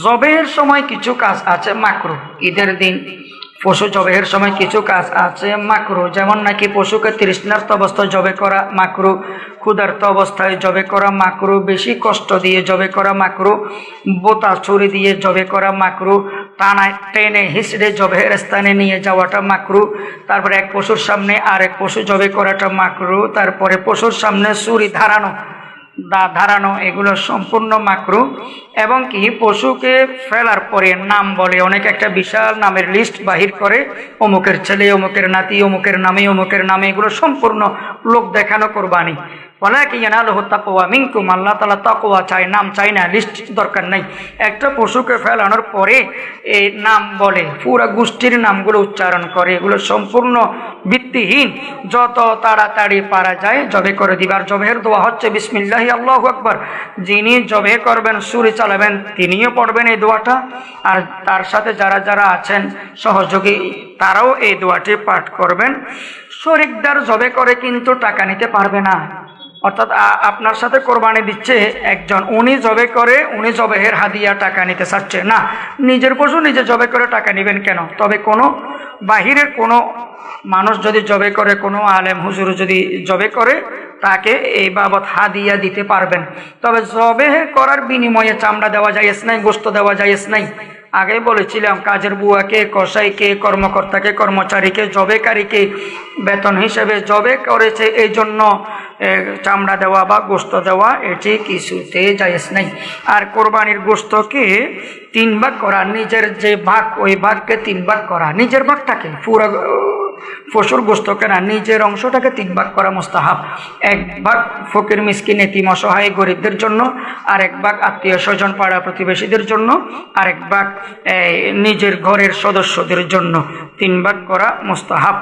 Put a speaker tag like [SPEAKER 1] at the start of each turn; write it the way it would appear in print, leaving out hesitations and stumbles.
[SPEAKER 1] জবেহের সময় কিছু কাজ আছে মাকরুহ। ঈদের দিন পশু জবেহের সময় কিছু কাজ আছে মাকরুহ, যেমন নাকি পশুকে তৃষ্ণার্ত অবস্থায় জবে করা মাকরুহ, ক্ষুধার্ত অবস্থায় জবে করা মাকরুহ, বেশি কষ্ট দিয়ে জবে করা মাকরুহ, বোতা ছুরি দিয়ে জবে করা মাকরুহ, টানায় টেনে হিসড়ে জবেহের স্থানে নিয়ে যাওয়াটা মাকরুহ, তারপরে এক পশুর সামনে আরেক পশু জবে করাটা মাকরুহ, তারপরে পশুর সামনে ছুরি ধারানো এগুলো সম্পূর্ণ মাকরুহ। এবং কি পশুকে ফেলার পরে নাম বলে, অনেক একটা বিশাল নামের লিস্ট বাহির করে, অমুকের ছেলে, অমুকের নাতি, অমুকের নামে, এগুলো সম্পূর্ণ লোক দেখানো কোরবানি। ওয়ালাকিন ইয়ানালুহু তাকওয়া মিনকুম, আল্লাহ তাআলা তাকওয়া চায়, নাম চায় না, লিস্ট দরকার নাই। একটা পশুকে ফেলানোর পরে এই নাম বলে, পুরা গোষ্ঠীর নামগুলো উচ্চারণ করে, এগুলো সম্পূর্ণ ভিত্তিহীন। যত তাড়াতাড়ি পারা যায় জবে করে দিবার। জবেহের দোয়া হচ্ছে বিসমিল্লাহি আল্লাহু আকবার। যিনি জবে করবেন, ছুরি চালাবেন, তিনিও পড়বেন এই দোয়াটা, আর তার সাথে যারা যারা আছেন সহযোগী তারাও এই দোয়াটি পাঠ করবেন। শরিকদার জবে করে কিন্তু টাকা নিতে পারবে না। অর্থাৎ আপনার সাথে কোরবানি দিচ্ছে একজন, উনি জবে করে, উনি জবেহের হাদিয়া টাকা নিতে চাচ্ছে না। নিজের পশু নিজে জবে করে টাকা নেবেন কেন? তবে কোনো বাহিরের কোনো মানুষ যদি জবে করে, কোনো আলেম হুজুর যদি জবে করে, তাকে এই বাবদ হাদিয়া দিতে পারবেন। তবে জবে করার বিনিময়ে চামড়া দেওয়া যায়জ নাই, গোশত দেওয়া যায়জ নাই। আগে বলেছিলাম, কাজের বুয়াকে, কসাইকে, কর্মকর্তাকে, কর্মচারীকে, জবেকারীকে বেতন হিসেবে জবে করেছে, এই জন্য চামড়া দেওয়া বা গোশত দেওয়া এটি কিছুতে জায়েজ নাই। আর কোরবানির গোশতকে 3 ভাগ করা, নিজের যে ভাগ ওই ভাগকে 3 ভাগ করা, নিজের ভাগটাকে পুরো পশুর গোশতকে না, নিজের অংশটাকে 3 ভাগ করা মুস্তাহাব। 1 ভাগ ফকির মিসকিন এতিম অসহায় গরিবদের জন্য, আর 1 ভাগ আত্মীয় স্বজন পাড়া প্রতিবেশীদের জন্য, আর 1 ভাগ নিজের ঘরের সদস্যদের জন্য, 3 ভাগ করা মুস্তাহাব।